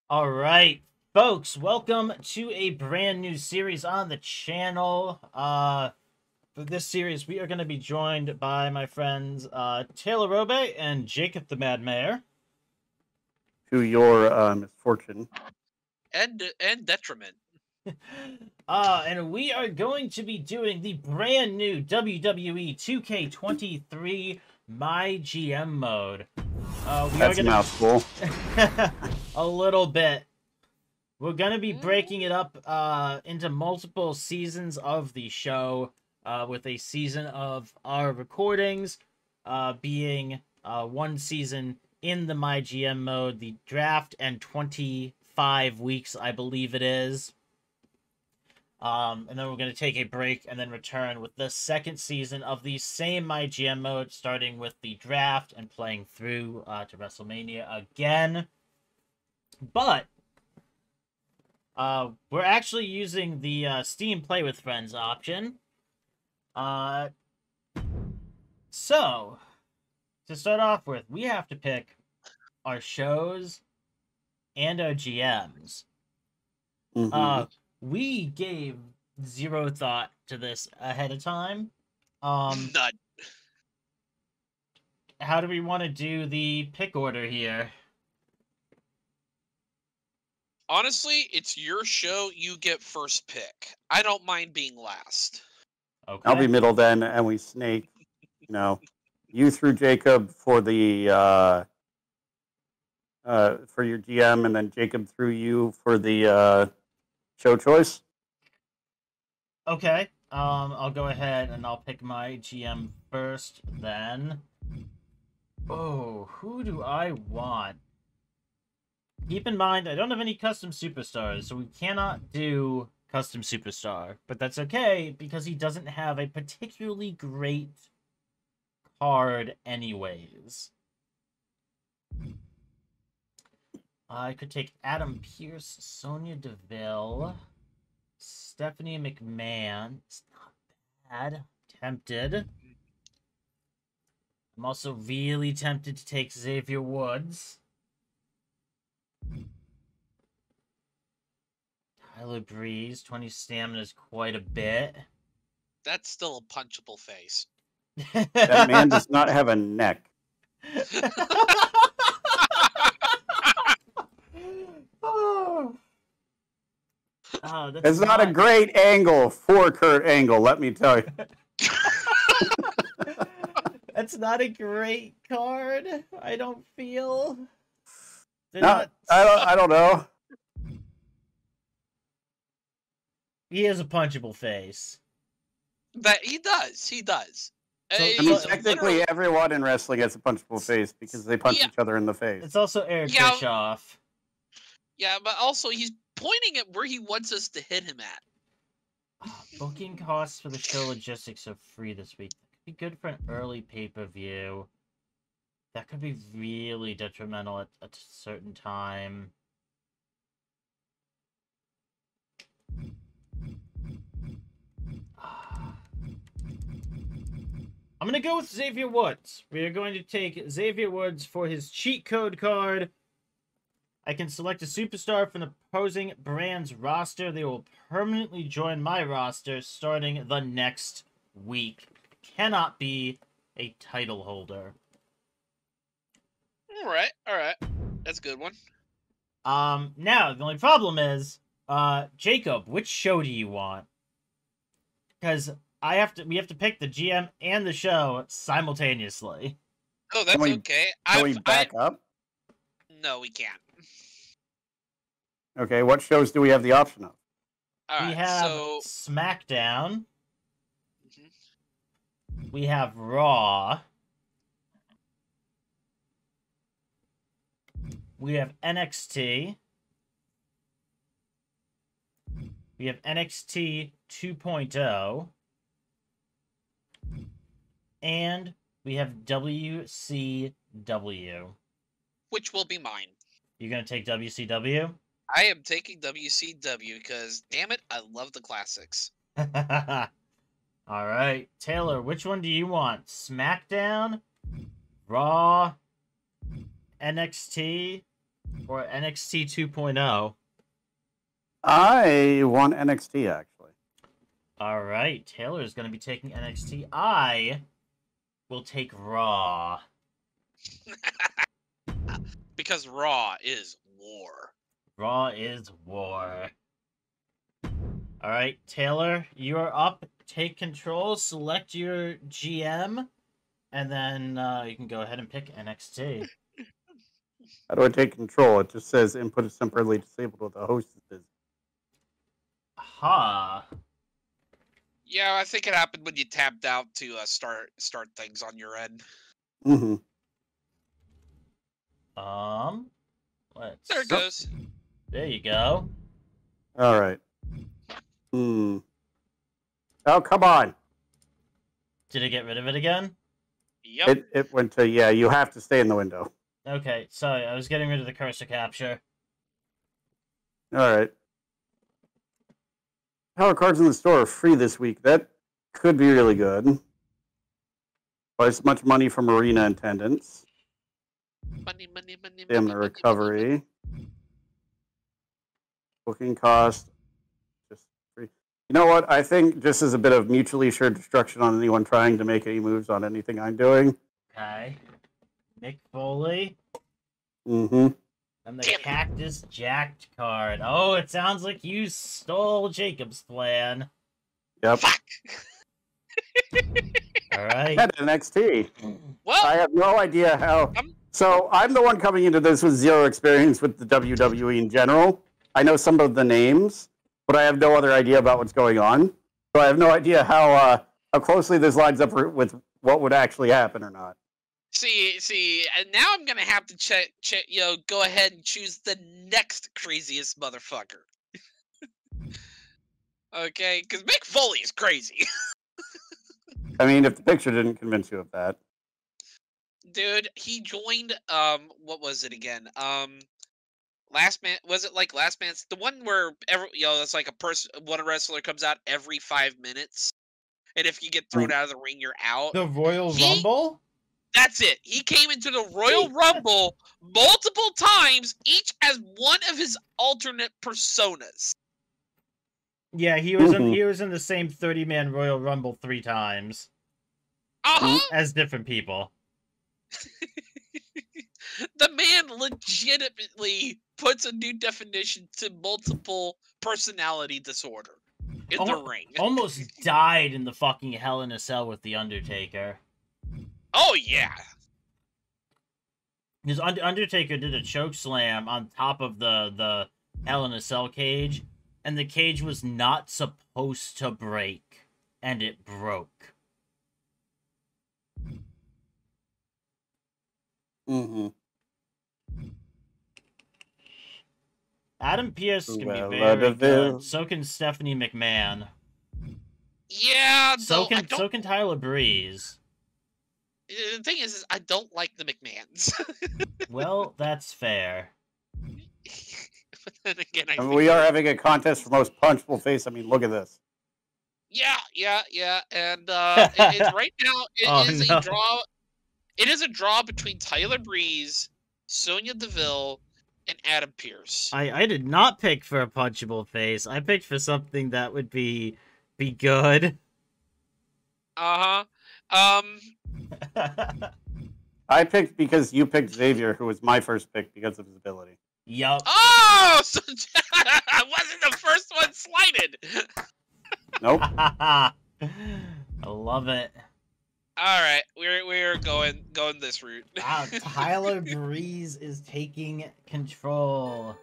All right, folks, welcome to a brand new series on the channel. For this series, we are going to be joined by my friends Taylorobey and JacobTheMadMayor. To your misfortune. And detriment. And we are going to be doing the brand new WWE 2K23 MyGM mode. That's a mouthful. A little bit. We're going to be breaking it up into multiple seasons of the show, with a season of our recordings being one season in the MyGM mode, the draft, and 25 weeks, I believe it is. And then we're going to take a break and then return with the second season of the same MyGM mode, starting with the draft and playing through to WrestleMania again. But we're actually using the Steam Play with Friends option. So, to start off with, we have to pick our shows and our GMs. We gave zero thought to this ahead of time. None. How do we want to do the pick order here? Honestly, it's your show. You get first pick. I don't mind being last. Okay. I'll be middle then, and we snake. You through Jacob for the for your GM, and then Jacob through you for the show choice. Okay. I'll go ahead and I'll pick my GM first then. Oh, who do I want? Keep in mind, I don't have any custom superstars, so we cannot do custom superstar. But that's okay, because he doesn't have a particularly great card anyways. I could take Adam Pearce, Sonya Deville, Stephanie McMahon. It's not bad. Tempted. I'm also really tempted to take Xavier Woods. Tyler Breeze, 20 stamina is quite a bit. That's still a punchable face. That man does not have a neck. Oh, It's not a great angle for Kurt Angle, let me tell you. That's not a great card, I don't feel. No, I don't know. He has a punchable face. That he does. He does. So, I mean, technically, everyone in wrestling has a punchable face because they punch each other in the face. It's also Eric Bischoff. Yeah, but also he's pointing at where he wants us to hit him at. Booking costs for the show logistics are free this week. That could be good for an early pay-per-view. That could be really detrimental at a certain time. I'm going to go with Xavier Woods. We are going to take Xavier Woods for his cheat code card. I can select a superstar from the opposing brand's roster. They will permanently join my roster starting the next week. Cannot be a title holder. All right. That's a good one. Now, the only problem is, Jacob, which show do you want? Because we have to pick the GM and the show simultaneously. Oh, that's okay. Can we back up? No, we can't. Okay, what shows do we have the option of? All right, we have so SmackDown. We have Raw. We have NXT. We have NXT 2.0. And we have WCW. Which will be mine. You're going to take WCW? I am taking WCW because, damn it, I love the classics. All right. Taylor, which one do you want? SmackDown? Raw? NXT? or NXT 2.0? I want NXT, actually. All right, Taylor is going to be taking NXT. I will take Raw. Because Raw is war. Raw is war. All right, Taylor, you are up. Take control, select your GM, and then you can go ahead and pick NXT. How do I take control? It just says input is temporarily disabled with the host is busy. Aha. Yeah, I think it happened when you tapped out to start things on your end. Mm-hmm. Let's... There it goes. There you go. All right. Hmm. Oh, come on. Did it get rid of it again? Yep. It went to, yeah, you have to stay in the window. Okay, sorry, I was getting rid of the cursor capture. All right. Power cards in the store are free this week. That could be really good. Twice much money from arena attendance. Money. Stamina recovery. Booking cost. Just free. You know what? I think just as a bit of mutually assured destruction on anyone trying to make any moves on anything I'm doing. Okay. Mick Foley. Mm-hmm. And the Cactus Jacked card. Oh, it sounds like you stole Jacob's plan. Yep. Fuck. All right. At NXT. Well, I have no idea how. So I'm the one coming into this with zero experience with the WWE in general. I know some of the names, but I have no other idea about what's going on. So I have no idea how closely this lines up with what would actually happen or not. see, and now I'm gonna have to check, go ahead and choose the next craziest motherfucker. Okay, because Mick Foley is crazy. I mean, if the picture didn't convince you of that. Dude, he joined, what was it again? Last Man, was it like Last Man's? The one where, it's like one wrestler comes out every 5 minutes, and if you get thrown out of the ring, you're out. The Royal Rumble? That's it. He came into the Royal Rumble multiple times, each as one of his alternate personas. Yeah, he was in the same 30-man Royal Rumble 3 times. As different people. The man legitimately puts a new definition to multiple personality disorder in the ring. Almost died in the fucking Hell in a Cell with The Undertaker. Oh, yeah. Because Undertaker did a choke slam on top of the Hell in a Cell cage, and the cage was not supposed to break, and it broke. Mm-hmm. Adam Pearce can be very good. So can Stephanie McMahon. Yeah, so can Tyler Breeze. The thing is I don't like the McMahons. Well, that's fair. But then again, I mean, we are having a contest for most punchable face. I mean, look at this. Yeah. And it's right now a draw. It is a draw between Tyler Breeze, Sonya Deville, and Adam Pearce. I did not pick for a punchable face. I picked for something that would be good. I picked because you picked Xavier, who was my first pick because of his ability. Yup. Oh, so I wasn't the first one slighted. Nope. I love it. All right, we're going this route. Wow, Tyler Breeze is taking control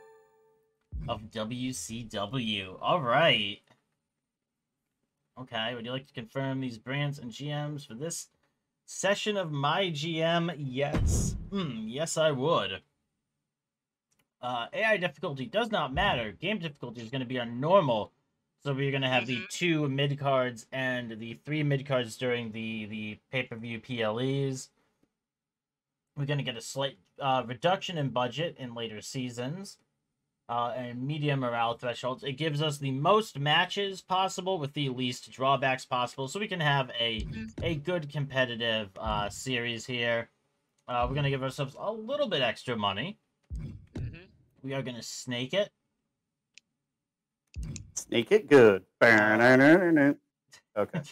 of WCW. All right. Okay, would you like to confirm these brands and GMs for this session of MyGM? Yes. Yes, I would. AI difficulty does not matter. Game difficulty is going to be on normal. So we're going to have the 2 mid-cards and the 3 mid-cards during the pay-per-view PLEs. We're going to get a slight reduction in budget in later seasons. And medium morale thresholds. It gives us the most matches possible with the least drawbacks possible. So we can have a good competitive series here. We're going to give ourselves a little bit extra money. We are gonna snake it. Snake it good. Okay.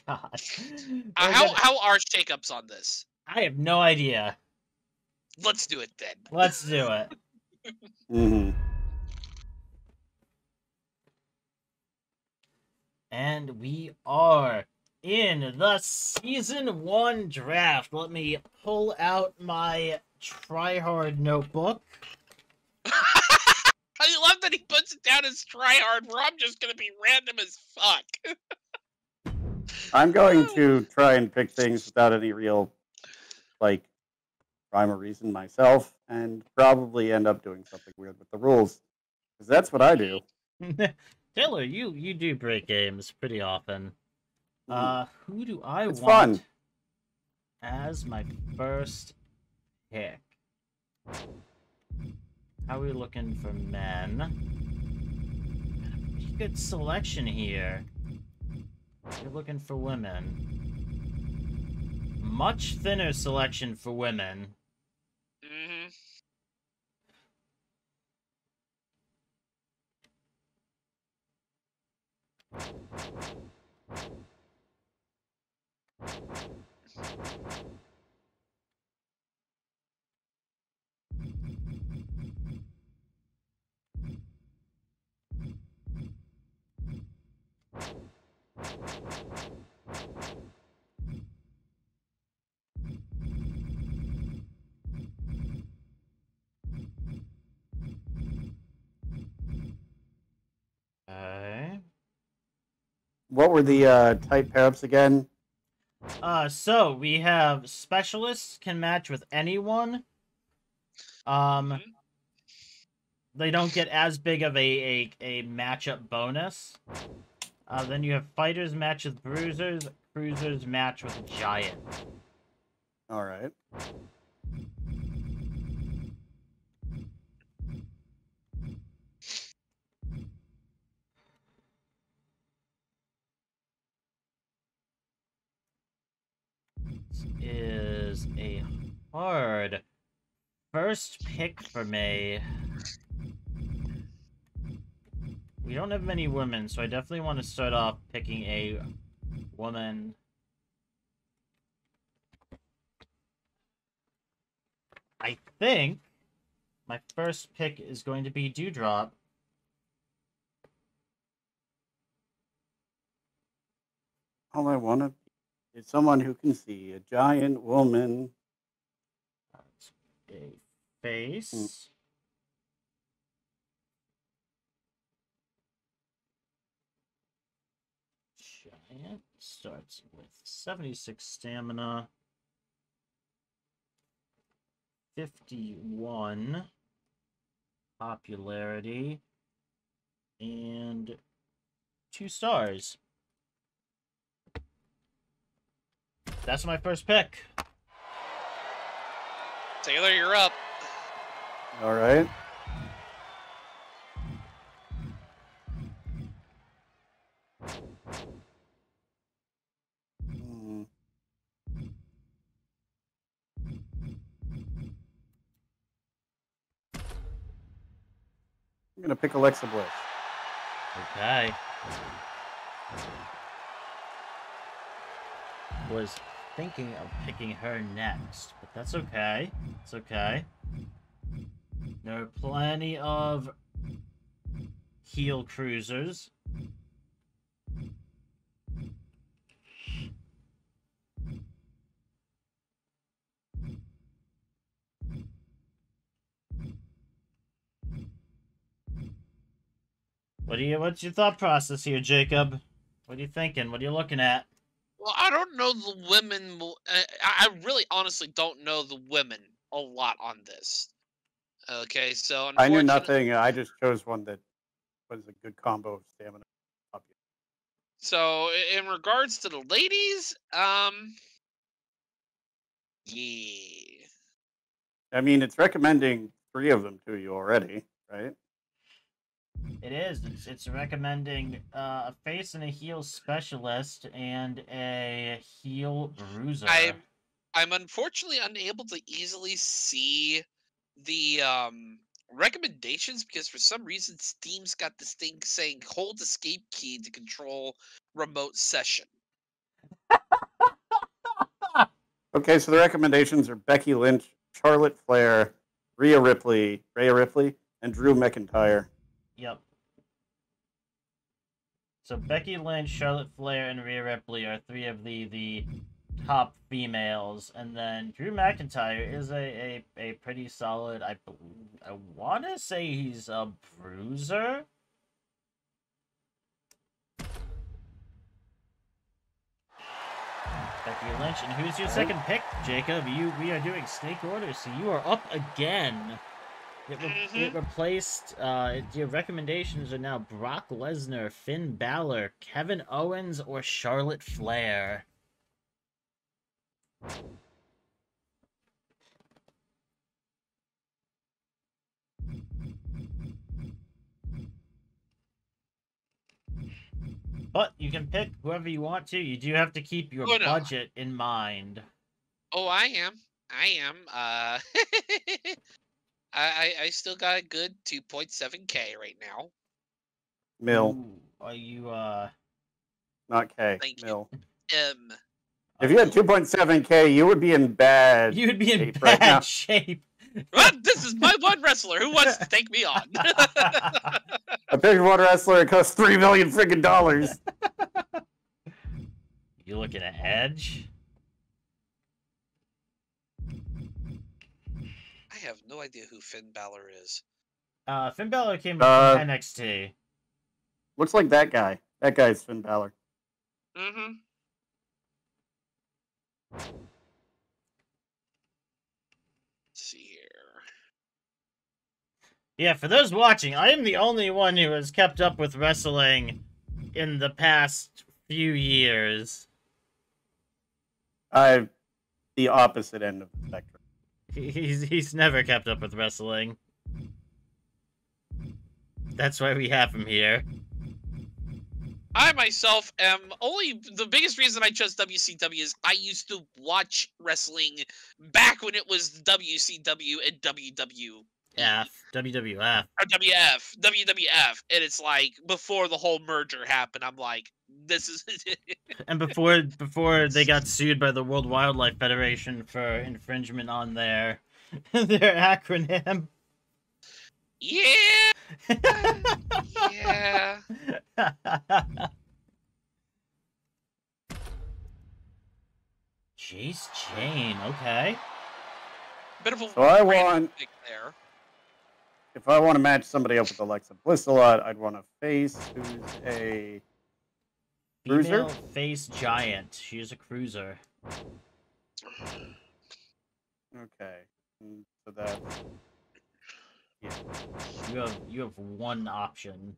God. How are shakeups on this? I have no idea. Let's do it then. Let's do it. Mm-hmm. And we are in the Season 1 draft. Let me pull out my tryhard notebook. I love that he puts it down as tryhard, where I'm just going to be random as fuck. I'm going to try and pick things without any real, like, rhyme or reason myself, and probably end up doing something weird with the rules. Because that's what I do. Taylor, you do break games pretty often. Who do I want fun. as my first pick? How are we looking for men? Pretty good selection here. You're looking for women. Much thinner selection for women. Mm-hmm. Okay. What were the type pair-ups again? So we have specialists can match with anyone. They don't get as big of a matchup bonus. Then you have fighters match with bruisers, cruisers match with a giant. All right. This is a hard first pick for me. We don't have many women, so I definitely want to start off picking a woman. I think my first pick is going to be Dewdrop. All I want to be is someone who can see a giant woman. That's a face. Giant starts with 76 stamina, 51 popularity, and 2 stars. That's my first pick. Taylor, you're up. All right. I'm going to pick Alexa Bliss. Okay. Was thinking of picking her next, but that's okay. It's okay. There are plenty of heel cruisers. What's your thought process here, Jacob? What are you thinking? What are you looking at? Well, I don't know the women. I really honestly don't know the women a lot on this. Okay, so I knew nothing. I just chose one that was a good combo of stamina. So in regards to the ladies, yeah. I mean, it's recommending 3 of them to you already, right? It is. It's recommending a face and a heel specialist and a heel bruiser. I'm unfortunately unable to easily see the Recommendations, because for some reason Steam's got this thing saying hold escape key to control remote session. Okay, so the recommendations are Becky Lynch, Charlotte Flair, Rhea Ripley, and Drew McIntyre. Yep. So Becky Lynch, Charlotte Flair, and Rhea Ripley are three of the top females, and then Drew McIntyre is a pretty solid. I want to say he's a bruiser. Becky Lynch, and who's your second pick, Jacob? We are doing snake order, so you are up again. It replaced, your recommendations are now Brock Lesnar, Finn Balor, Kevin Owens, or Charlotte Flair. But you can pick whoever you want to. You do have to keep your budget in mind. Oh, I am. I still got a good 2.7K right now. Mil. Ooh, are you, Not K. Thank Mil. you. M. If you had 2.7K, you would be in bad You would be in shape bad right now. shape. Well, this is my one wrestler. Who wants to take me on? I picked one wrestler. It costs $3 million freaking dollars. You looking at Edge? I have no idea who Finn Balor is. Finn Balor came from NXT. Looks like that guy. That guy's Finn Balor. Mm-hmm. Let's see here. Yeah, for those watching, I am the only one who has kept up with wrestling in the past few years. I'm the opposite end of the spectrum. He's never kept up with wrestling. That's why we have him here. I myself am the biggest reason I chose WCW is I used to watch wrestling back when it was WCW and WWF. WWF. Or WWF. And it's like, before the whole merger happened, I'm like, this is... And before they got sued by the World Wildlife Federation for infringement on their acronym. Yeah! Yeah. Jace Jane, okay. Bit of a So I want... pick there. If I want to match somebody up with Alexa Bliss a lot, I'd want a face who's a cruiser. Female face giant. She's a cruiser. Okay. So that's... Yeah. You have one option.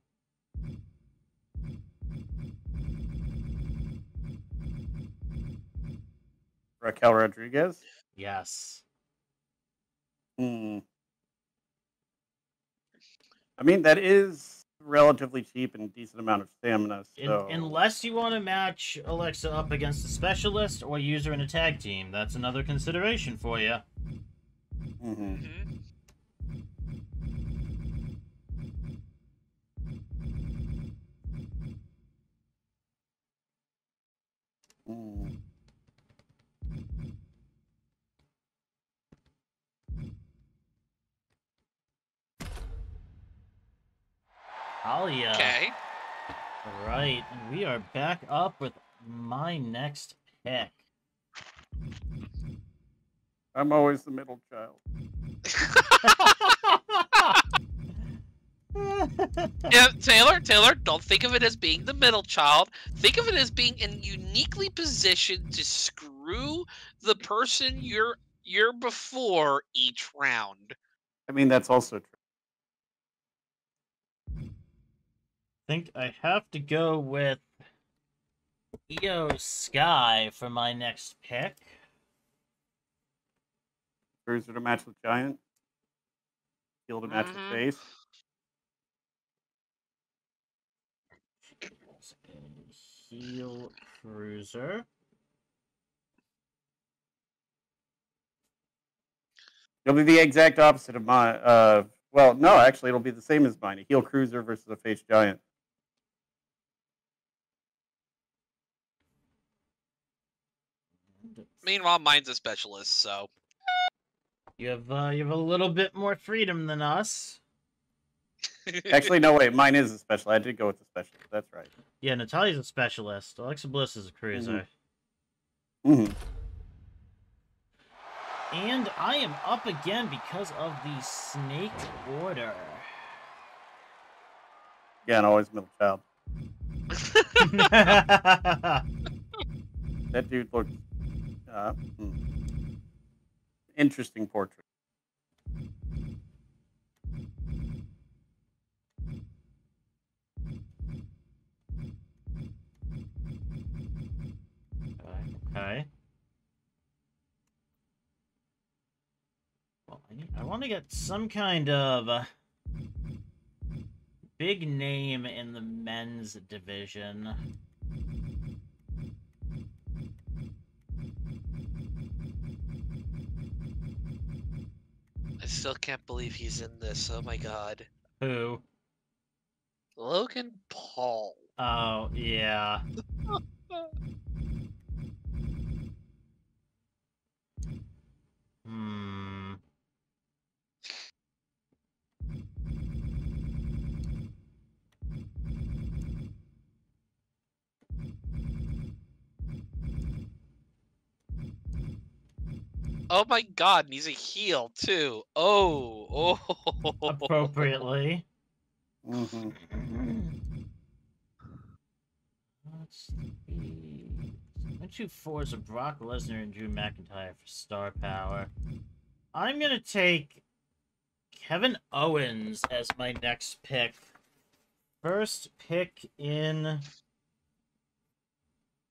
Raquel Rodriguez? Yes. I mean, that is relatively cheap and decent amount of stamina, so... Unless you want to match Alexa up against a specialist or use her in a tag team. That's another consideration for you. Alia. Okay. Alright, and we are back up with my next pick. I'm always the middle child. Yeah, Taylor, don't think of it as being the middle child. Think of it as being uniquely positioned to screw the person you're before each round. I mean, that's also true. I think I have to go with Io Sky for my next pick. Cruiser to match with Giant. Heel to match with Face. Heel cruiser. It'll be the exact opposite of my Well, no, actually, it'll be the same as mine. A heel cruiser versus a face giant. Meanwhile, mine's a specialist, so you have a little bit more freedom than us. Actually, no, wait. Mine is a special. I did go with the specialist. That's right. Yeah, Natalia's a specialist. Alexa Bliss is a cruiser. Mm-hmm. And I am up again because of the snake order. Again, always middle child. That dude looked interesting portrait. Okay. Well, I want to get some kind of big name in the men's division. I still can't believe he's in this. Oh my god. Who? Logan Paul. Oh, yeah. Oh my god, and he's a heel too. Oh. Appropriately. Mm-hmm. Let's see. 1-2-4 is a Brock Lesnar and Drew McIntyre for star power. I'm going to take Kevin Owens as my next pick. First pick in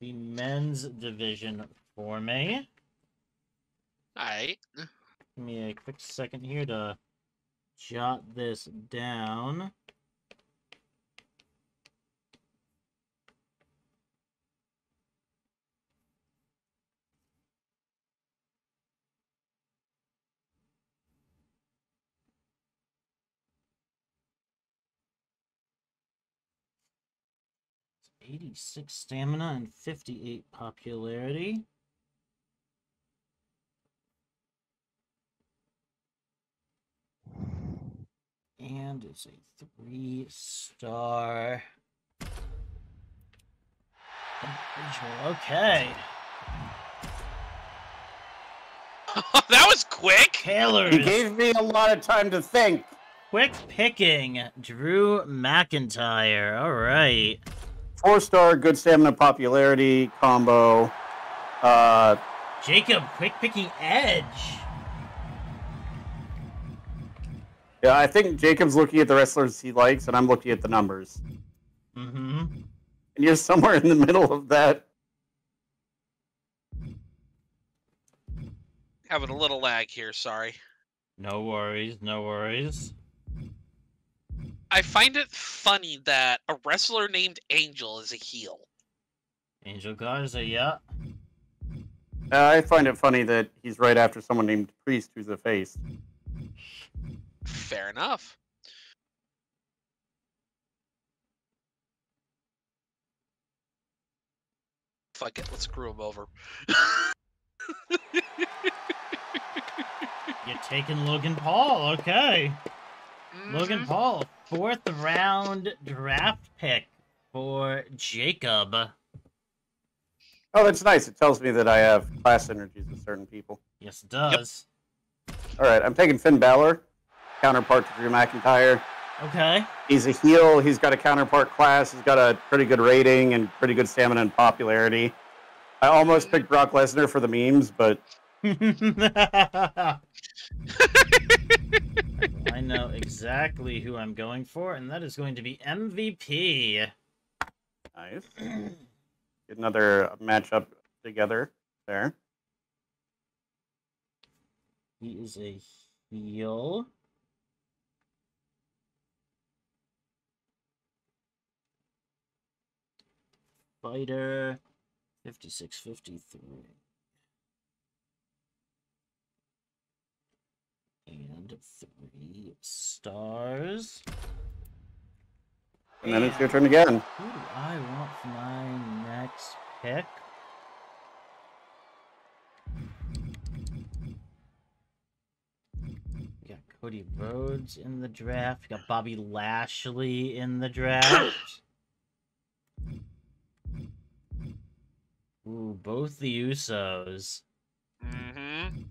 the men's division for me. Alright. Give me a quick second here to jot this down. It's 86 stamina and 58 popularity. And it's a 3-star individual. Okay. That was quick! Taylor. He gave me a lot of time to think. Quick picking. Drew McIntyre. All right. 4-star, good stamina, popularity combo. Jacob, quick picking Edge. Yeah, I think Jacob's looking at the wrestlers he likes, and I'm looking at the numbers. Mm-hmm. And you're somewhere in the middle of that. Having a little lag here, sorry. No worries, no worries. I find it funny that a wrestler named Angel is a heel. Angel Garza, yeah. I find it funny that he's right after someone named Priest, who's a face. Fair enough. Fuck it, let's screw him over. You're taking Logan Paul, okay. Mm-hmm. Logan Paul, 4th round draft pick for Jacob. Oh, that's nice. It tells me that I have class synergies with certain people. Yes, it does. Yep. All right, I'm taking Finn Balor, counterpart to Drew McIntyre. Okay. He's a heel. He's got a counterpart class. He's got a pretty good rating and pretty good stamina and popularity. I almost picked Brock Lesnar for the memes, but... I know exactly who I'm going for, and that is going to be MVP. Nice. Get another matchup together there. He is a heel. Fighter 56-53. And 3 stars. And then it's your turn again. Who do I want for my next pick? We got Cody Rhodes in the draft. We got Bobby Lashley in the draft. Ooh, both the Usos. Mm-hmm.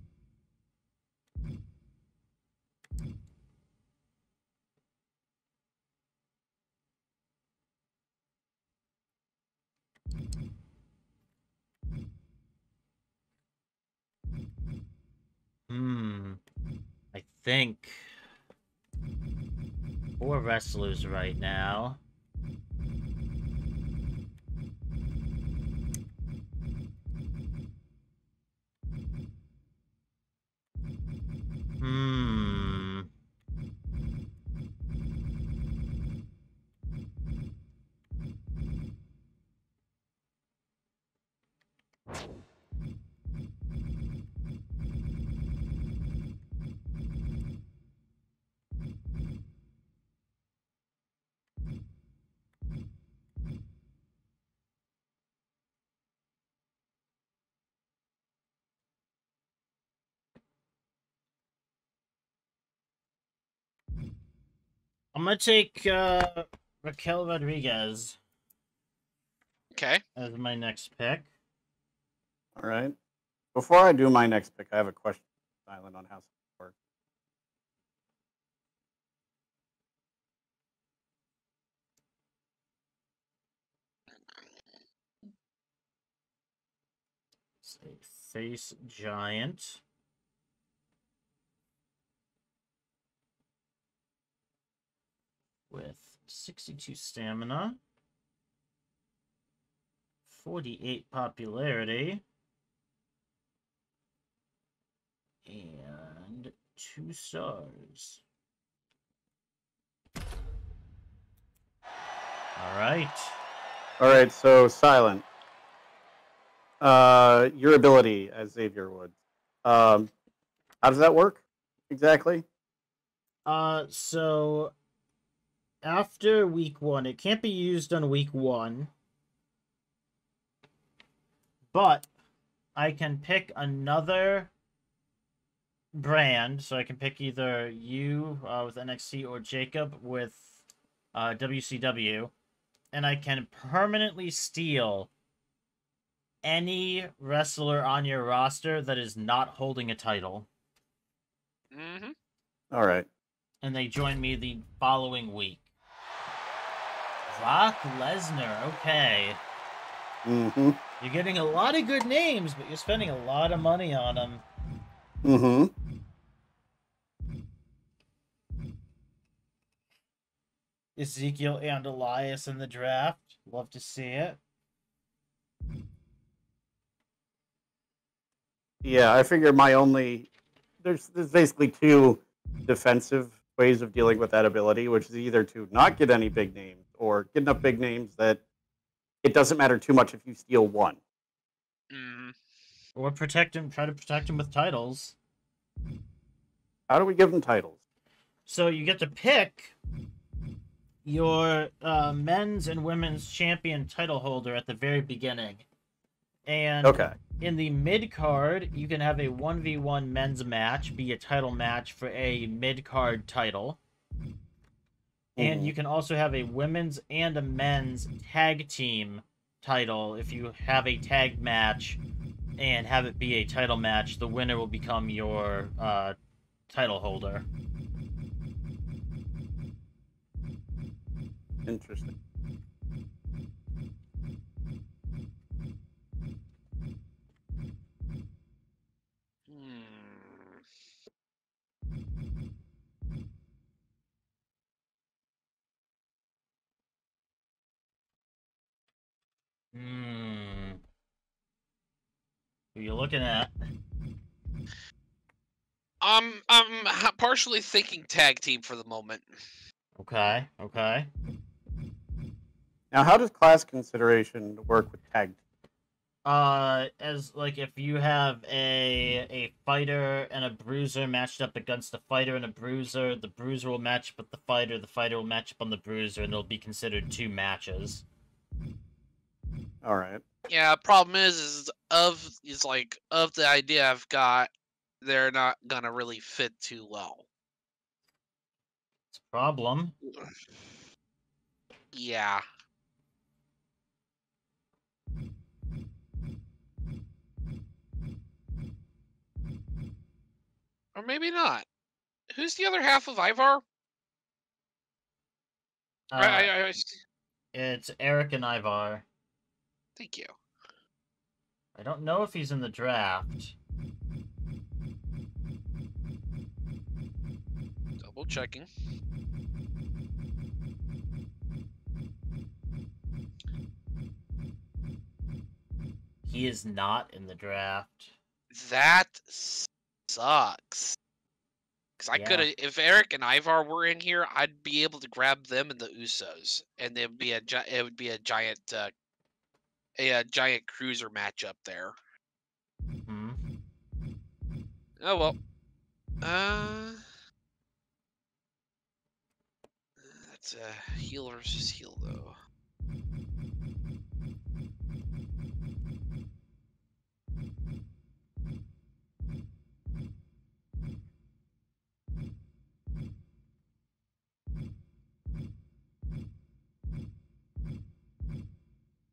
I think 4 wrestlers right now. I'm gonna take Raquel Rodriguez. Okay. As my next pick. All right. Before I do my next pick, I have a question for Silent on how it works. It's a face giant. With 62 stamina. 48 popularity. And 2 stars. Alright. Alright, so Silent. Your ability as Xavier would. How does that work exactly? So after week 1, it can't be used on week 1. But I can pick another brand, so I can pick either you with NXT or Jacob with WCW, and I can permanently steal any wrestler on your roster that is not holding a title. Mm-hmm. All right. And they join me the following week. Brock Lesnar, okay. Mm-hmm. You're getting a lot of good names, but you're spending a lot of money on them. Mm-hmm. Ezekiel and Elias in the draft. Love to see it. Yeah, I figure my only... There's basically 2 defensive ways of dealing with that ability, which is either to not get any big names or get enough big names that it doesn't matter too much if you steal one. Mm-hmm. Or protect him, try to protect him with titles. How do we give them titles? So you get to pick your men's and women's champion title holder at the very beginning. And okay. In the mid-card, you can have a 1v1 men's match be a title match for a mid-card title. And you can also have a women's and a men's tag team title. If you have a tag match and have it be a title match, the winner will become your title holder. Interesting. Who are you looking at? I'm partially thinking tag team for the moment. Okay, okay. Now, how does class consideration work with tag as like if you have a fighter and a bruiser matched up against a fighter and a bruiser, the bruiser will match up with the fighter will match up on the bruiser, and it'll be considered 2 matches. All right. Yeah, problem is of the idea I've got, they're not gonna really fit too well. It's a problem. Yeah. Or maybe not. Who's the other half of Ivar? It's Eric and Ivar. Thank you. I don't know if he's in the draft. Double checking. He is not in the draft. That sucks. Because I could have, if Eric and Ivar were in here, I'd be able to grab them and the Usos, and it would be a giant, giant cruiser matchup there. Hmm. Oh well. That's heel versus heel though.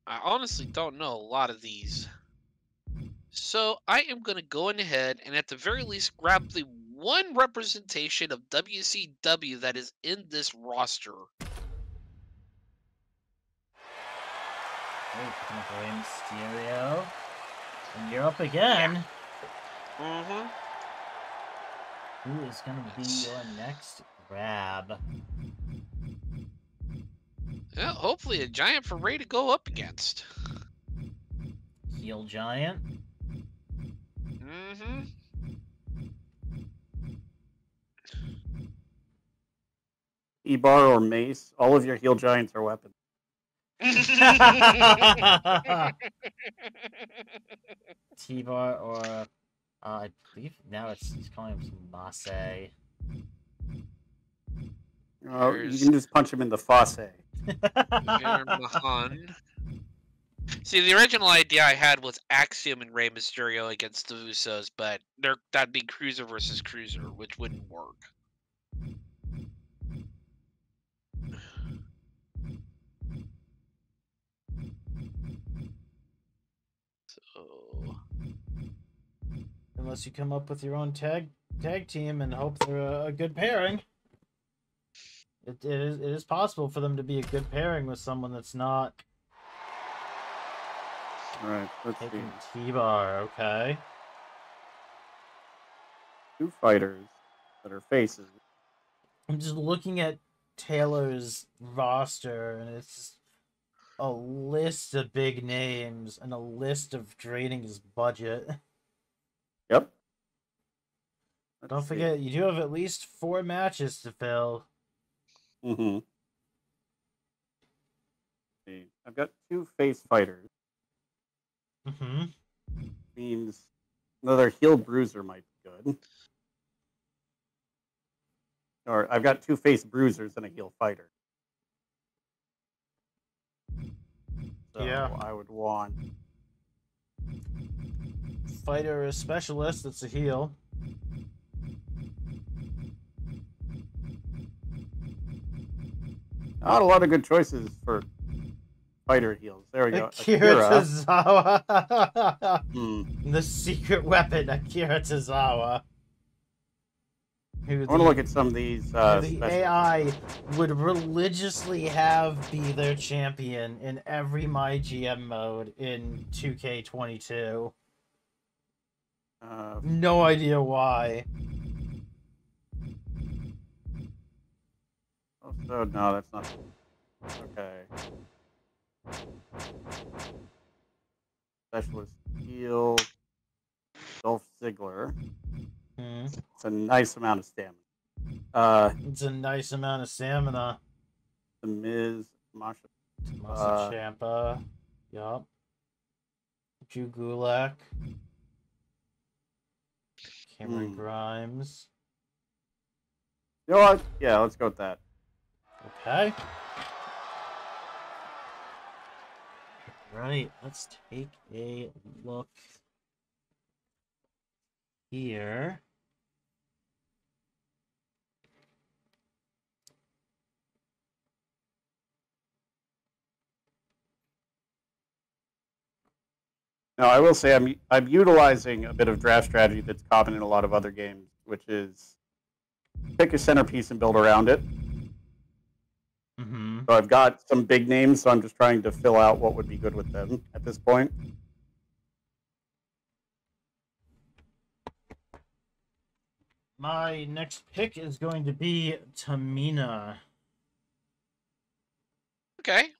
I honestly don't know a lot of these. So I am going to go ahead and at the very least grab the one representation of WCW that is in this roster. Oh, Rey Mysterio. And you're up again. Mm-hmm. Who is going to be your next grab? Yeah, hopefully a giant for Ray to go up against. Heel giant. Mm-hmm. E-bar or mace, all of your heel giants are weapons. T-bar or I believe now he's calling him Masse. Oh, you can just punch him in the fosse. See, the original idea I had was Axiom and Rey Mysterio against the Usos, but that'd be Cruiser versus Cruiser, which wouldn't work. So, unless you come up with your own tag team and hope they're a good pairing. It is possible for them to be a good pairing with someone that's not. All right, let's see. T-bar, okay. 2 fighters that are faces. I'm just looking at Taylor's roster, and it's just a list of big names and a list of draining his budget. Yep. Don't forget, you do have at least 4 matches to fill. Mm-hmm. See, I've got 2 face fighters. Mm-hmm. Means another heel bruiser might be good. Or I've got 2 face bruisers and a heel fighter. So yeah. I would want fighter or a specialist that's a heel. Not a lot of good choices for fighter heels. There we go. Akira Tozawa. The secret weapon, Akira Tozawa. I want to look at some of these. The AI would religiously have be their champion in every MyGM mode in 2K22. No idea why. Oh, no, that's not. Okay. Specialist heel. Dolph Ziggler. It's a nice amount of stamina. It's a nice amount of stamina. The Miz, Tommaso Ciampa. Yup. Drew Gulak. Cameron Grimes. You know what? Yeah, let's go with that. Okay. Right, let's take a look here. Now, I will say I'm utilizing a bit of draft strategy that's common in a lot of other games, which is pick a centerpiece and build around it. Mm-hmm. So I've got some big names, so I'm just trying to fill out what would be good with them at this point. My next pick is going to be Tamina. Okay.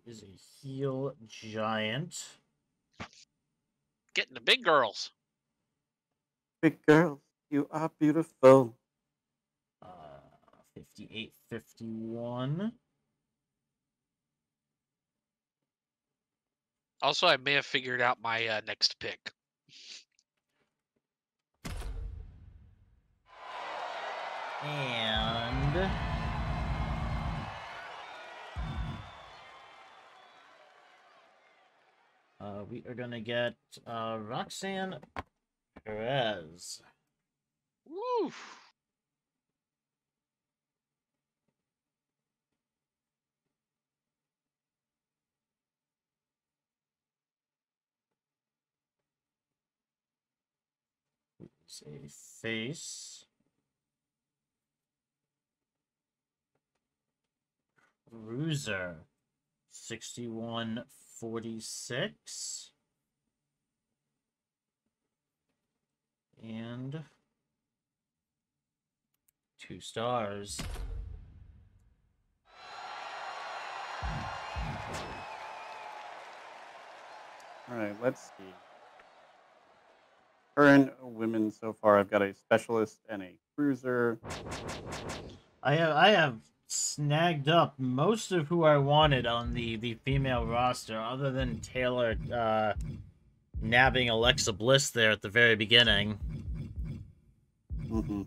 Is a heel giant. Getting the big girls. Big girls, you are beautiful. 58-51. Also, I may have figured out my next pick. And we are gonna get Roxanne Perez. Woo! It's a face. Cruiser. 61-46. And 2 stars. All right, let's see. Current women so far, I've got a specialist and a cruiser. I have snagged up most of who I wanted on the female roster, other than Taylor nabbing Alexa Bliss there at the very beginning. Mm-hmm.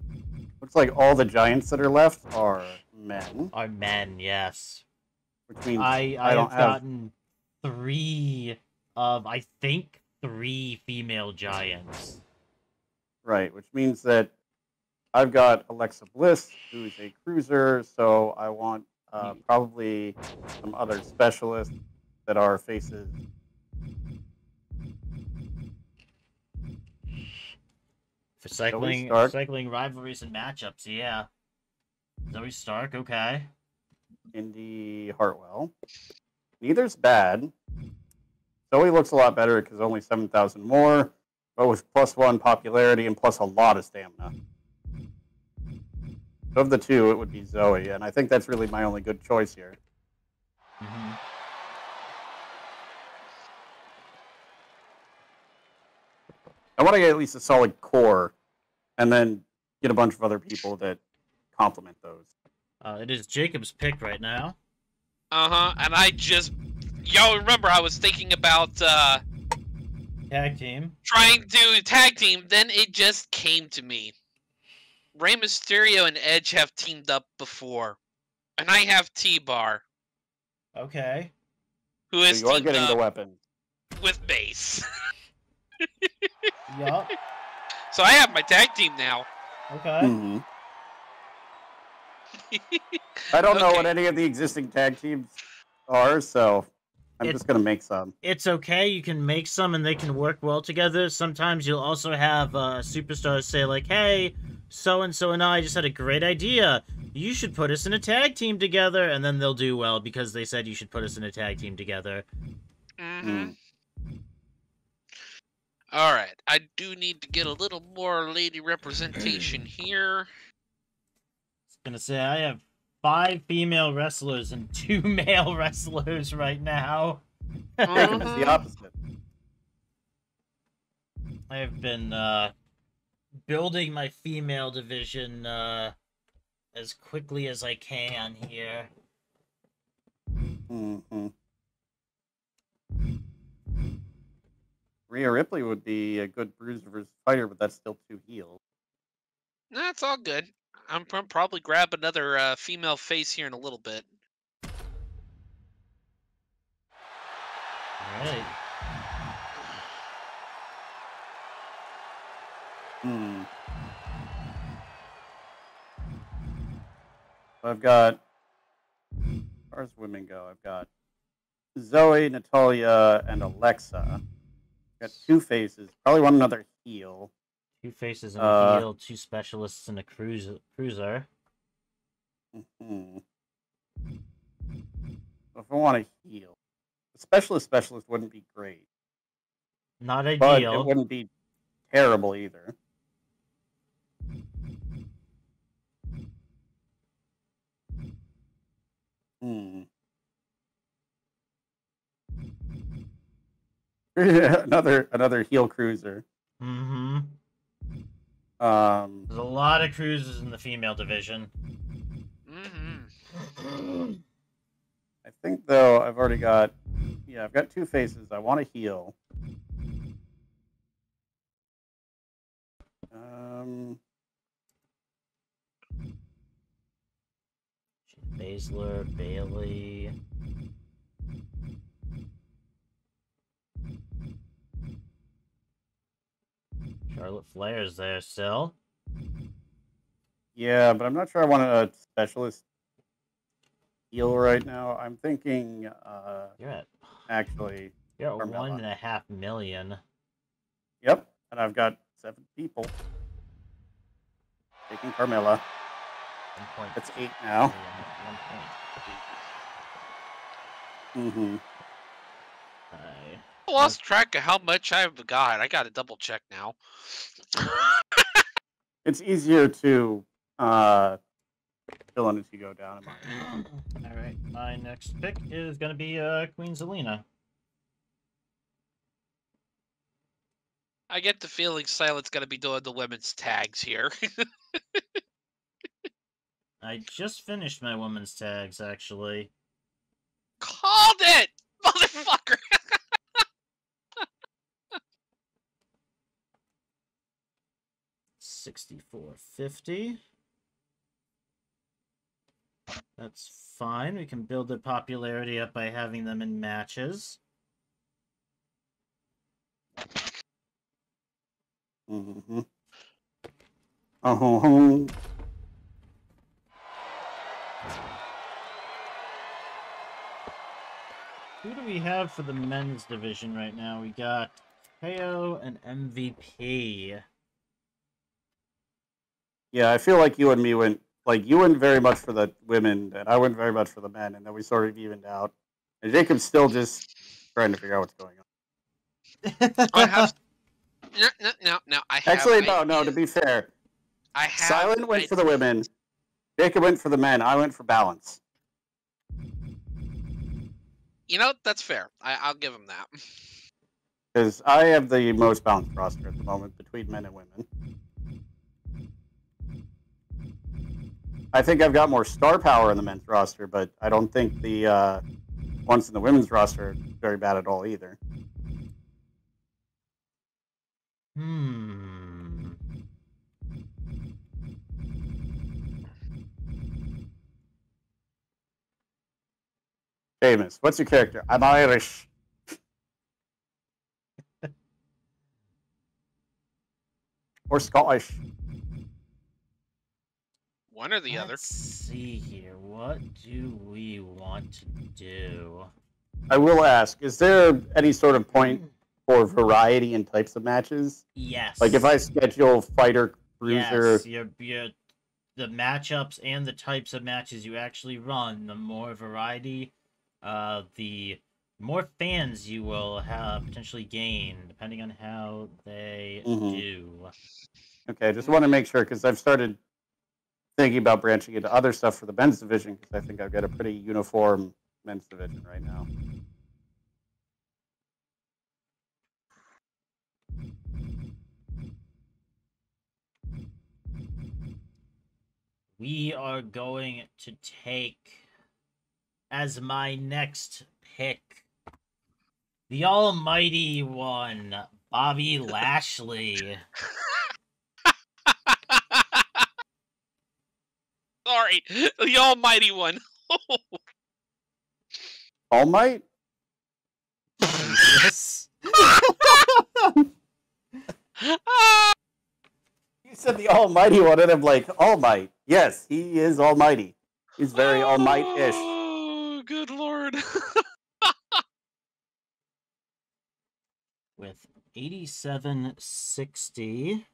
Looks like all the giants that are left are men. Are men, yes. Which means I don't have gotten 3 of, I think, 3 female giants. Right, which means that I've got Alexa Bliss, who is a cruiser, so I want probably some other specialists that are faces. For cycling rivalries and matchups, yeah. Zoe Stark, okay. Indy Hartwell. Neither's bad. Zoe looks a lot better because only 7,000 more, but with +1 popularity and plus a lot of stamina. Of the two, it would be Zoe, and I think that's really my only good choice here. Mm-hmm. I want to get at least a solid core, and then get a bunch of other people that complement those. It is Jacob's pick right now. And I just... Y'all remember I was thinking about, Tag team. trying to do a tag team, then it just came to me. Rey Mysterio and Edge have teamed up before. And I have T-Bar. Okay. Who is So you are getting the weapon. With Base. Yup. So I have my tag team now. Okay. Mm-hmm. I don't know what any of the existing tag teams are, so I'm just going to make some. It's okay. You can make some and they can work well together. Sometimes you'll also have superstars say like, hey, so-and-so and I just had a great idea. You should put us in a tag team together. And then they'll do well because they said you should put us in a tag team together. Mm-hmm. All right. I do need to get a little more lady representation here. I was gonna say, I have 5 female wrestlers and 2 male wrestlers right now. Jacob is the opposite. I have been building my female division as quickly as I can here. Mm-hmm. Rhea Ripley would be a good bruiser versus fighter, but that's still 2 heels. Nah, it's all good. I'm probably grab another female face here in a little bit. All right. I've got, as far as women go, I've got Zoe, Natalia, and Alexa. Got 2 faces. Probably want another heel. 2 faces and a heel, 2 specialists and a cruiser. If I want a heel, a specialist wouldn't be great. Not ideal. But it wouldn't be terrible either. another heel cruiser. Mm-hmm. There's a lot of cruisers in the female division. Mm-hmm. I think though I've already got, I've got 2 faces. I want a heel. Baszler, Bailey. Charlotte Flair's there still. Yeah, but I'm not sure I want a specialist heel right now. I'm thinking You're at actually you're at $1.5 million. Yep, and I've got 7 people. Taking Carmella. That's 8 now. I lost track of how much I've got. I gotta double check now. It's easier to fill in as you go down. Alright, my next pick is gonna be Queen Zelina. I get the feeling Silent's gonna be doing the women's tags here. I just finished my women's tags, actually. Called it! Motherfucker! $64.50. That's fine. We can build their popularity up by having them in matches. Who do we have for the men's division right now? We got KO and MVP. Yeah, I feel like you and me went, you went very much for the women, and I went very much for the men, and then we sort of evened out. And Jacob's still just trying to figure out what's going on. I have... No, I have... Actually, no, to be fair. I have... Silent went for the women. Jacob went for the men. I went for balance. You know, that's fair. I'll give him that. Because I have the most balanced roster at the moment between men and women. I think I've got more star power in the men's roster, but I don't think the ones in the women's roster are very bad at all either. Famous. What's your character? I'm Irish. Or Scottish. One or the other. Let's see here. What do we want to do? I will ask, is there any sort of point for variety in types of matches? Yes. Like if I schedule fighter, bruiser... Yes, the matchups and the types of matches you actually run, the more variety, the more fans you will have potentially gain, depending on how they do. Okay, I just want to make sure, because I've started thinking about branching into other stuff for the men's division, because I think I've got a pretty uniform men's division right now. We are going to take, as my next pick, the almighty one, Bobby Lashley. Sorry, the almighty one. All Might? Jesus. You said the almighty one, and I'm like, All Might. Yes, he is almighty. He's very All Might-ish. Oh, good lord. With 8760.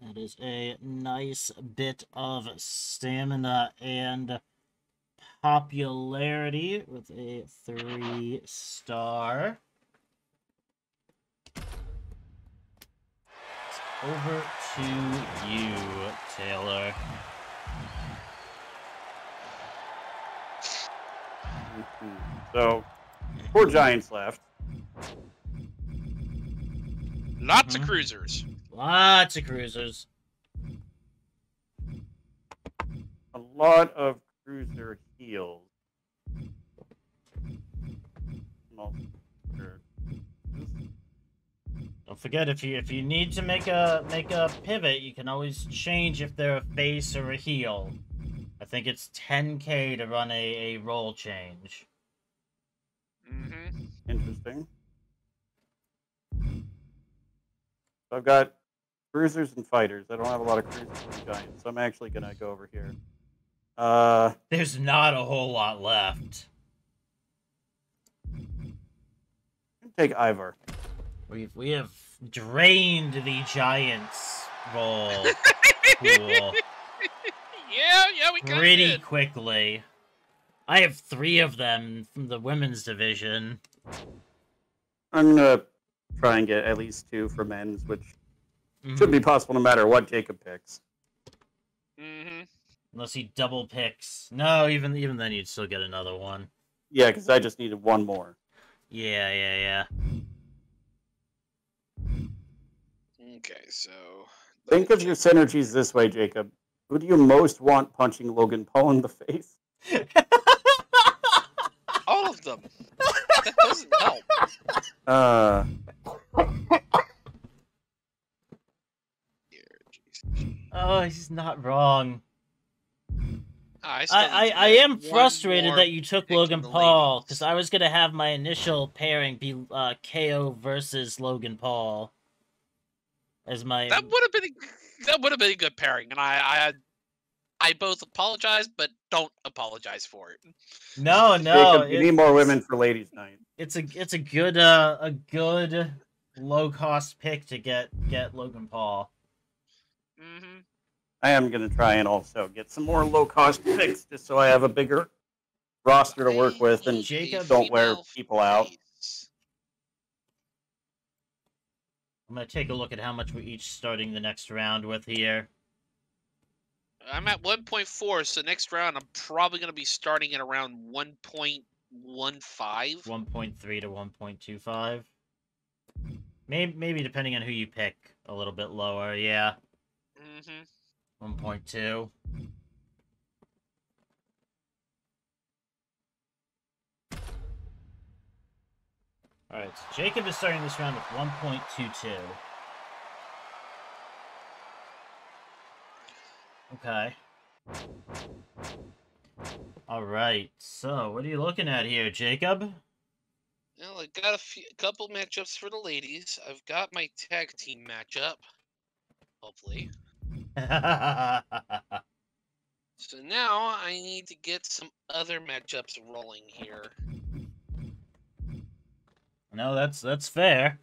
That is a nice bit of stamina and popularity with a 3-star. Over to you, Taylor. So, 4 Giants left. Lots of cruisers. Lots of cruisers. A lot of cruiser heels. Don't forget, if you need to make a pivot, you can always change if they're a face or a heel. I think it's 10K to run a role change. Mm-hmm. Interesting. So I've got cruisers and fighters. I don't have a lot of cruisers and giants, so I'm actually gonna go over here. There's not a whole lot left. Take Ivar. We have drained the Giants role pool Yeah, we got pretty quickly. I have 3 of them from the women's division. I'm gonna try and get at least 2 for men's, which should be possible no matter what Jacob picks. Unless he double picks. No, even then you'd still get another one. Yeah, because I just needed 1 more. Yeah. Okay, so... Think of your synergies this way, Jacob. Who do you most want punching Logan Paul in the face? All of them. That doesn't help. Oh, he's not wrong. I am frustrated that you took Logan Paul, because I was going to have my initial pairing be KO versus Logan Paul. As my... That would have been a good pairing, and I both apologize, but don't apologize for it. No. Jacob, you need more women for ladies' night. It's a good low cost pick to get Logan Paul. I am going to try and also get some more low-cost picks just so I have a bigger roster to work with and don't wear people out. I'm going to take a look at how much we're each starting the next round with here. I'm at 1.4, so next round I'm probably going to be starting at around 1.15. 1.3 to 1.25. Maybe depending on who you pick, a little bit lower, yeah. 1.2. Alright, so Jacob is starting this round with 1.22. Okay. Alright, so what are you looking at here, Jacob? Well, I got a couple matchups for the ladies. I've got my tag team matchup, hopefully. So now I need to get some other matchups rolling here. No, that's fair.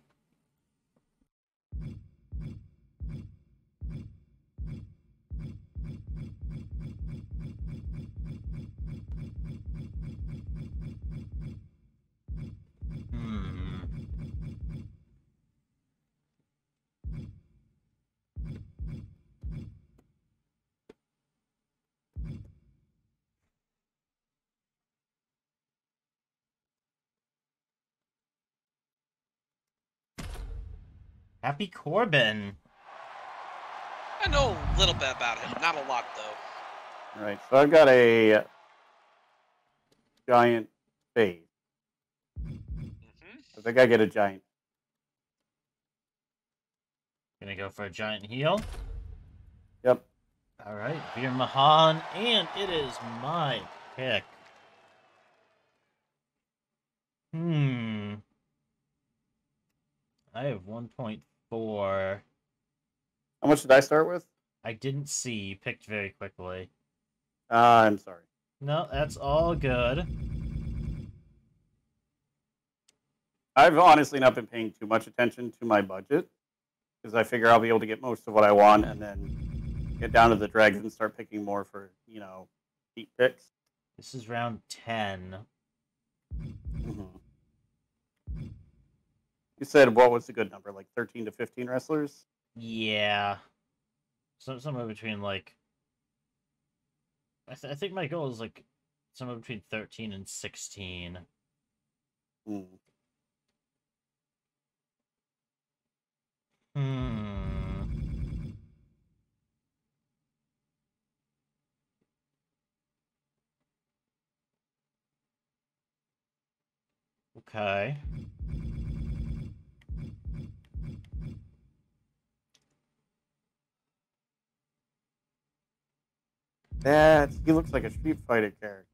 Happy Corbin. I know a little bit about him, not a lot though. All right, so I've got a giant face. I think I get a giant. Gonna go for a giant heel. Yep. All right, Veer Mahan, and it is my pick. I have 1.4. How much did I start with? I didn't see. You picked very quickly. I'm sorry. No, that's all good. I've honestly not been paying too much attention to my budget because I figure I'll be able to get most of what I want and then get down to the dregs and start picking more for, heat picks. This is round 10. Mm-hmm. You said what was a good number? Like 13 to 15 wrestlers? Yeah. Somewhere between, like... I think my goal is, like, somewhere between 13 and 16. Hmm. Okay. He looks like a Street Fighter character.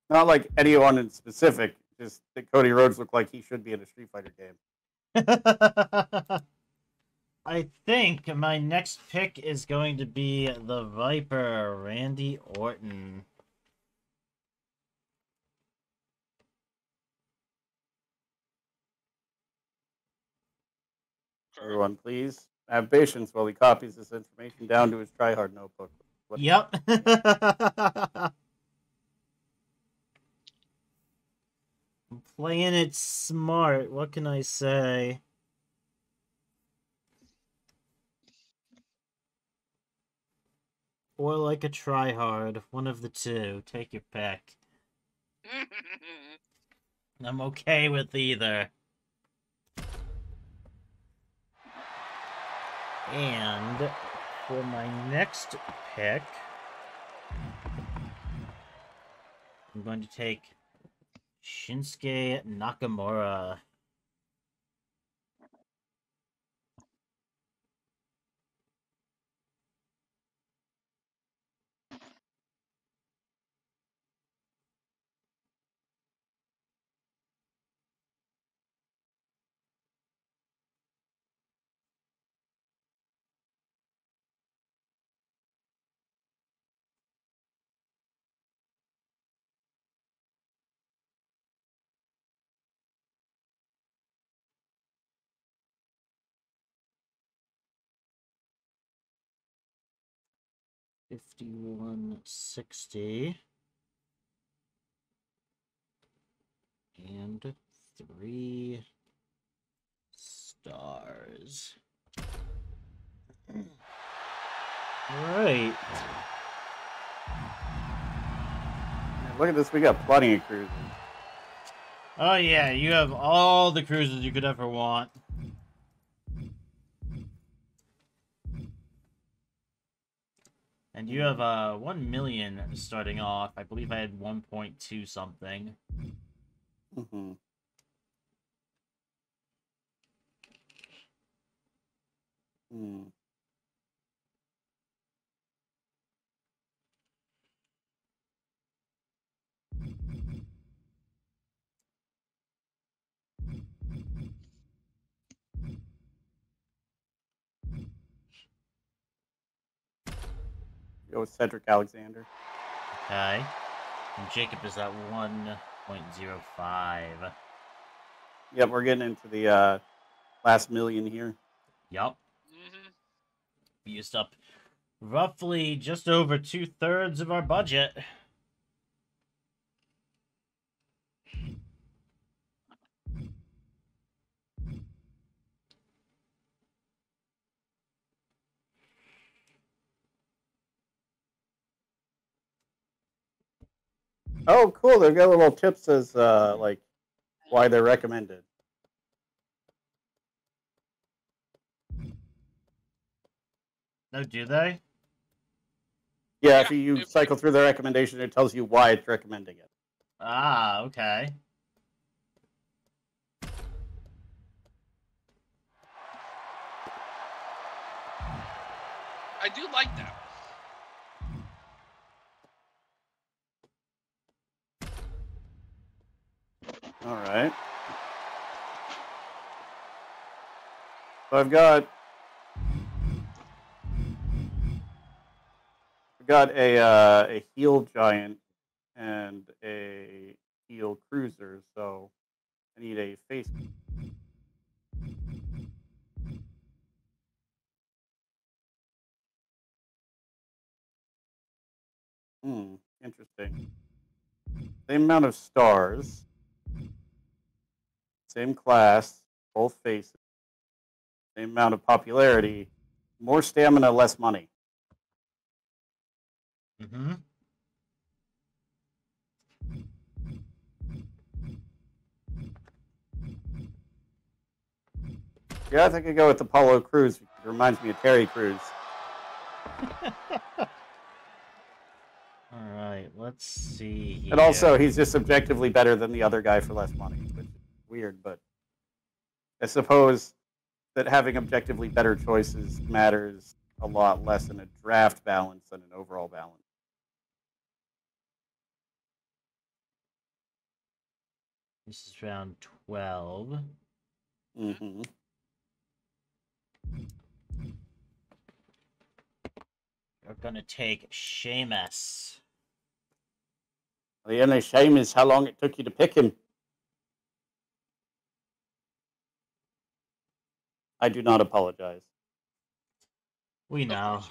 Not like anyone in specific, just that Cody Rhodes looked like he should be in a Street Fighter game. I think my next pick is going to be the Viper, Randy Orton. Everyone, please have patience while he copies this information down to his tryhard notebook. Yep. I'm playing it smart. What can I say? Or like a tryhard. One of the two. Take your pick. I'm okay with either. And for my next pick, I'm going to take Shinsuke Nakamura. $51.60 and 3 stars. All right. Look at this, we got plenty of cruisers. Oh yeah, you have all the cruises you could ever want. And you have 1 million starting off. I believe I had 1.2 something. Mm-hmm. Hmm. Go with Cedric Alexander. Okay. And Jacob is at 1.05. Yep, we're getting into the last million here. Yup. We used up roughly just over 2/3 of our budget. Oh, cool. They've got little tips as like why they're recommended. No, do they? Yeah, if you cycle through the recommendation, it tells you why it's recommending it. Ah, okay. I do like that. All right. So I've got a heel giant and a heel cruiser, so I need a face. Interesting. Same amount of stars. Same class, both faces. Same amount of popularity. More stamina, less money. Mm-hmm. Yeah, I think I go with Apollo Crews. It reminds me of Terry Crews. All right, let's see here. And also, he's just objectively better than the other guy for less money, which is weird, but I suppose that having objectively better choices matters a lot less in a draft balance than an overall balance. This is round 12. Mm-hmm. We're gonna take Sheamus. The only shame is how long it took you to pick him. I do not apologize. We know.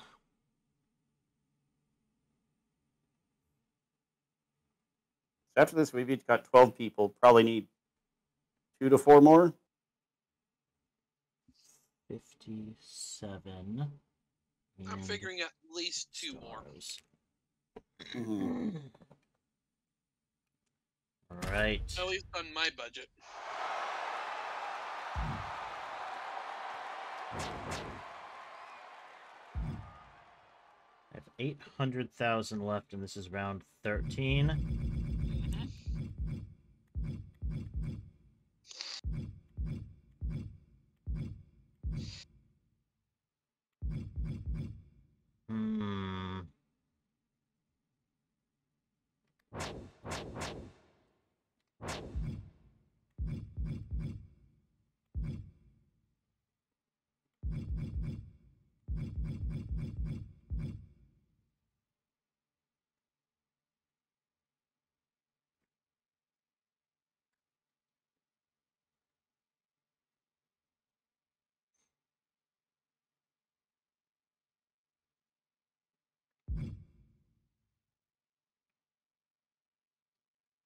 After this, we've each got 12 people. Probably need 2 to 4 more. 57. I'm figuring at least 2 more. Mm-hmm. All right. At least on my budget. I have 800,000 left, and this is round 13.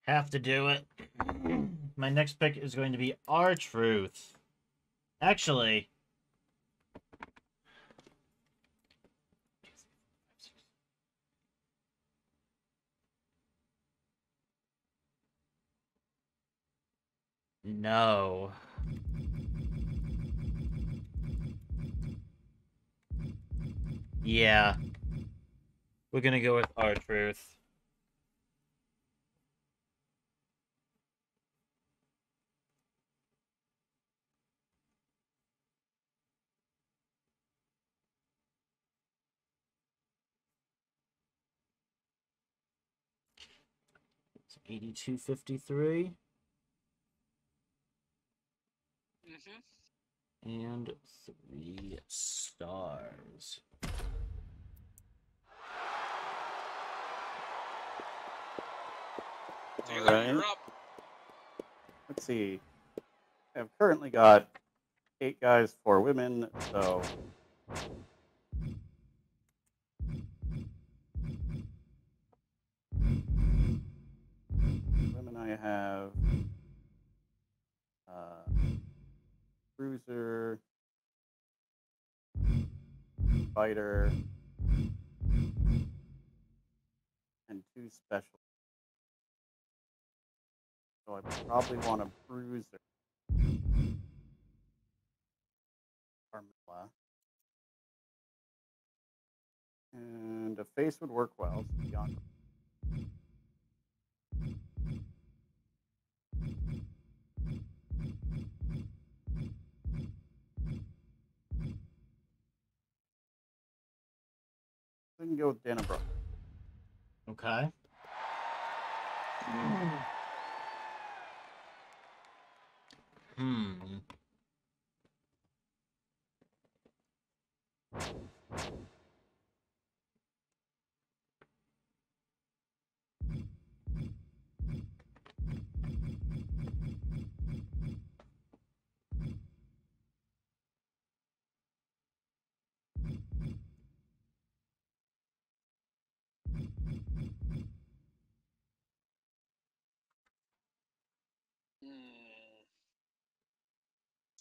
Have to do it. My next pick is going to be R-Truth. Actually, no. Yeah. We're gonna go with R-Truth. It's 8253. And 3 stars. All right. Let's see. I've currently got 8 guys, 4 women, so women I have Cruiser, Fighter, and 2 special. So I probably want a Bruiser. Carmella. And a face would work well. So Bianca. I can go with Dana Brooke. Okay.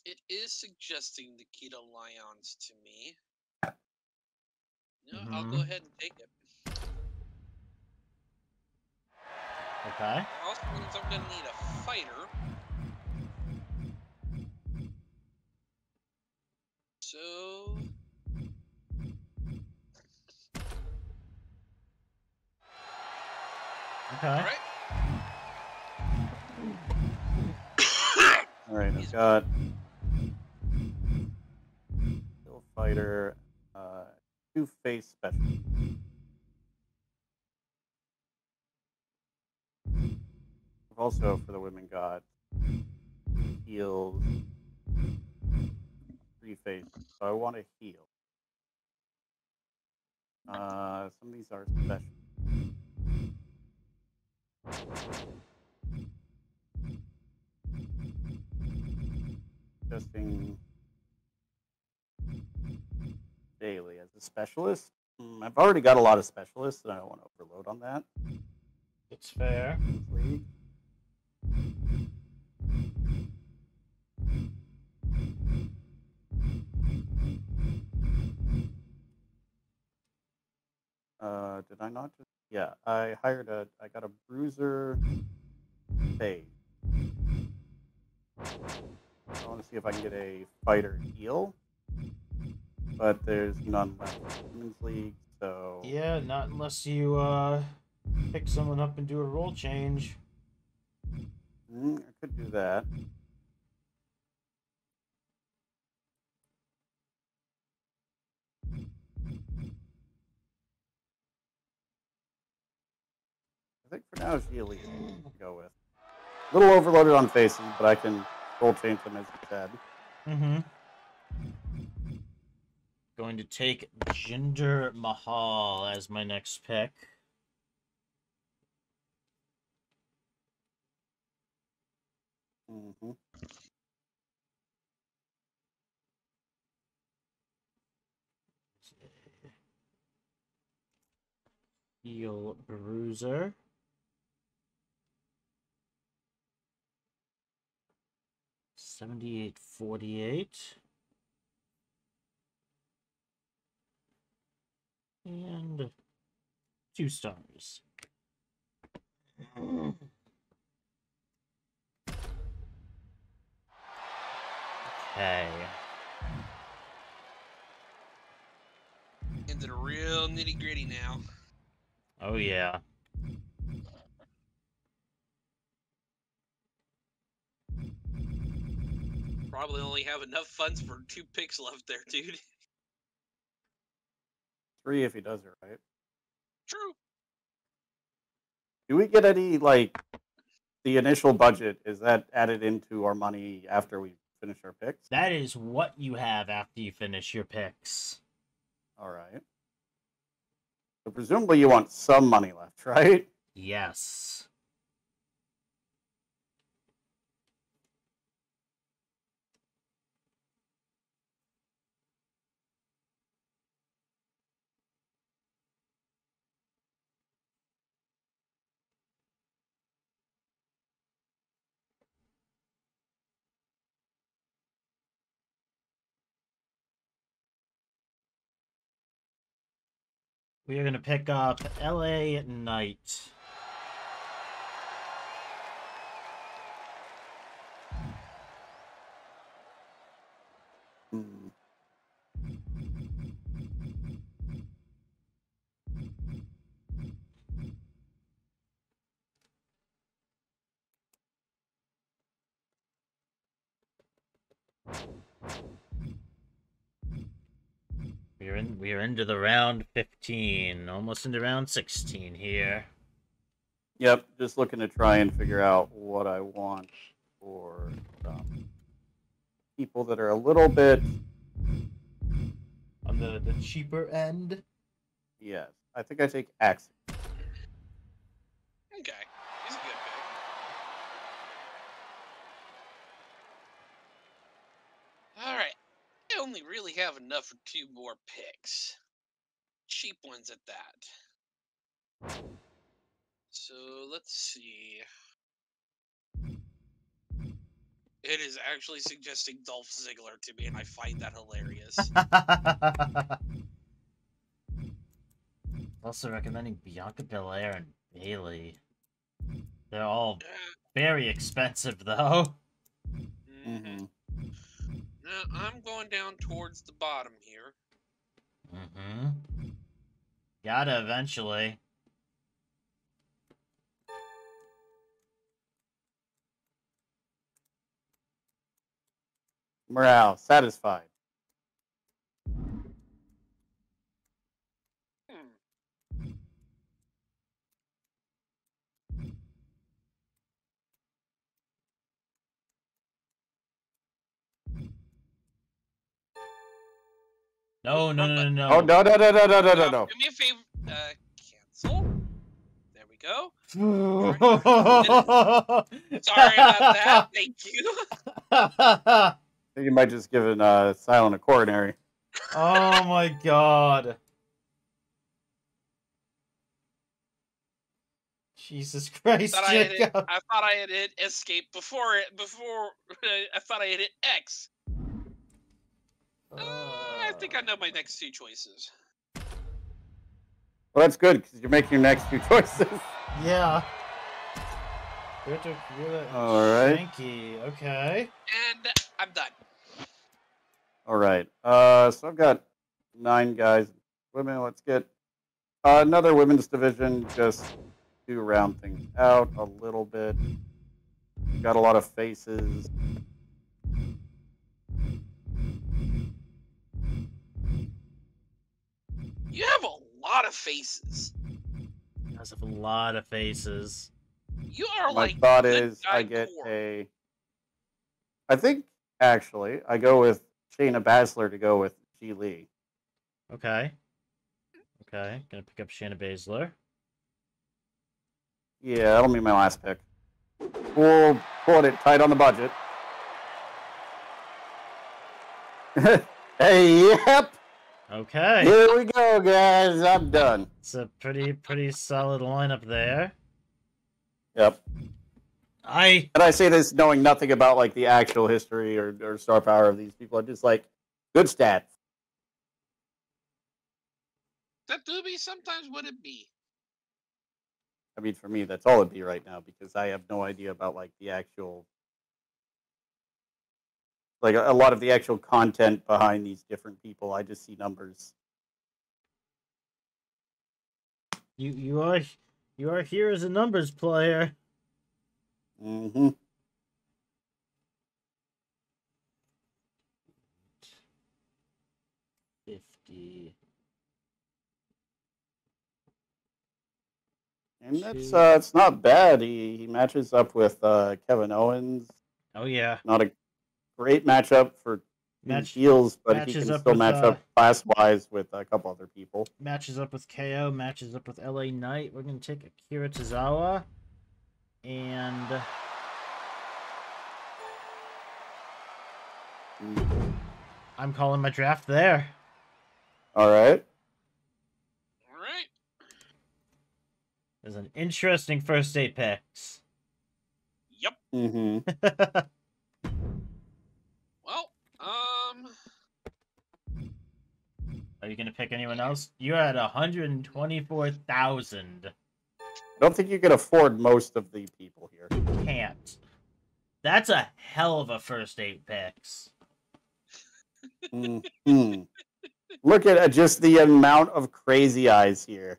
It is suggesting Nikita Lyons to me. No, I'll go ahead and take it. Okay. It also means I'm going to need a fighter. So... Okay. All right, I've got Still Fighter, 2 face special. I've also, for the women, got heals, 3 face. So I want to heal. Some of these are special. Testing daily as a specialist. I've already got a lot of specialists, and I don't want to overload on that. It's fair. Did I not just? Yeah, I got a bruiser phase. I want to see if I can get a fighter heal, but there's none left in the Women's League, so... Yeah, not unless you, pick someone up and do a role change. I could do that. I think for now, Gili is to go with. A little overloaded on faces, but I can role change them as you said. Going to take Jinder Mahal as my next pick. Heel Bruiser. $78.48. And 2 stars. Okay. Into the real nitty gritty now. Oh yeah. Probably only have enough funds for 2 picks left there, dude. 3 if he does it right. True. Do we get any, like, the initial budget, is that added into our money after we finish our picks? That is what you have after you finish your picks. All right. So presumably you want some money left, right? Yes. We are going to pick up LA Knight. We're into the round 15, almost into round 16 here. Yep, just looking to try and figure out what I want for people that are a little bit on the cheaper end. Yes, I think I take Axe. Okay, he's a good pick. All right, I only really have enough for 2 more picks. Cheap ones at that. So let's see. It is actually suggesting Dolph Ziggler to me, and I find that hilarious. Also recommending Bianca Belair and Bayley. They're all very expensive, though. Mm-hmm. Now, I'm going down towards the bottom here. Mm-hmm. Gotta eventually. Morale, satisfied. No. Oh, no. Do me a favor. Cancel. There we go. Sorry about that. Thank you. I think you might just give it silent a coronary. Oh my god. Jesus Christ, Jacob. I thought I had hit escape before I thought I had hit X. I think I know my next 2 choices. Well, that's good, because you're making your next 2 choices. Yeah. Alright. Shanky. Okay. And I'm done. Alright. So I've got 9 guys. Women, let's get another women's division, just to round things out a little bit. Got a lot of faces. You have a lot of faces. You guys have a lot of faces. You are My like. thought is I get a. I think actually I go with Shayna Baszler to go with G Lee. Okay. Okay, gonna pick up Shayna Baszler. Yeah, that'll be my last pick. We'll put it tight on the budget. Hey, yep. Okay. Here we go, guys. I'm done. It's a pretty solid lineup there. Yep. And I say this knowing nothing about like the actual history or star power of these people. I'm just like, good stats. That do be sometimes what it be. I mean, for me, that's all it'd be right now because I have no idea about like the actual, like a lot of the actual content behind these different people. I just see numbers. You are here as a numbers player. Mm-hmm. And that's it's not bad. He matches up with Kevin Owens. Oh yeah. Not a great matchup for heels, but he can still match up class-wise with a couple other people. Matches up with KO, matches up with LA Knight. We're going to take Akira Tozawa. And... I'm calling my draft there. All right. All right. There's an interesting first 8 picks. Yep. Mm-hmm. Well, Are you gonna pick anyone else? You're at 124,000. I don't think you can afford most of the people here. Can't. That's a hell of a first 8 picks. Mm-hmm. Look at just the amount of crazy eyes here.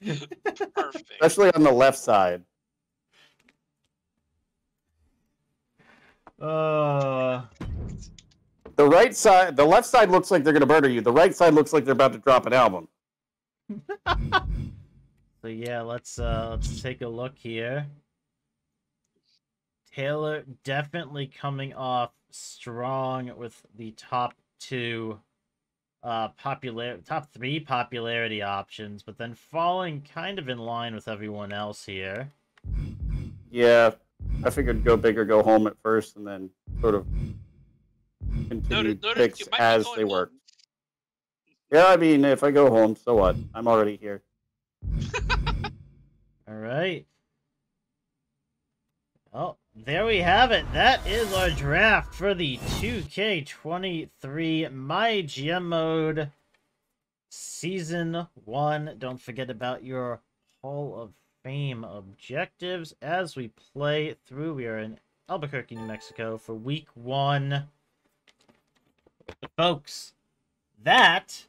Perfect. Especially on the left side. The right side, the left side looks like they're going to murder you. The right side looks like they're about to drop an album. So yeah, let's take a look here. Taylor definitely coming off strong with the top three popularity options, but then falling kind of in line with everyone else here. Yeah, I figured go big or go home at first, and then sort of continue picks as they work. Yeah, I mean, if I go home, so what? I'm already here. All right. Oh, there we have it. That is our draft for the 2K23 MyGM mode Season 1. Don't forget about your Hall of Fame objectives as we play through. We are in Albuquerque, New Mexico for Week 1. But folks, that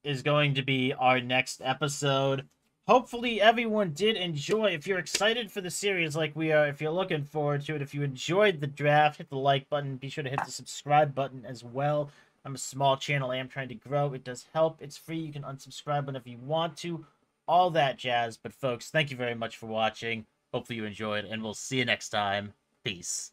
is going to be our next episode. Hopefully everyone did enjoy. If you're excited for the series like we are, if you're looking forward to it, if you enjoyed the draft, hit the like button. Be sure to hit the subscribe button as well. I'm a small channel. I am trying to grow. It does help. It's free. You can unsubscribe whenever you want to. All that jazz. But folks, thank you very much for watching. Hopefully you enjoyed, and we'll see you next time. Peace.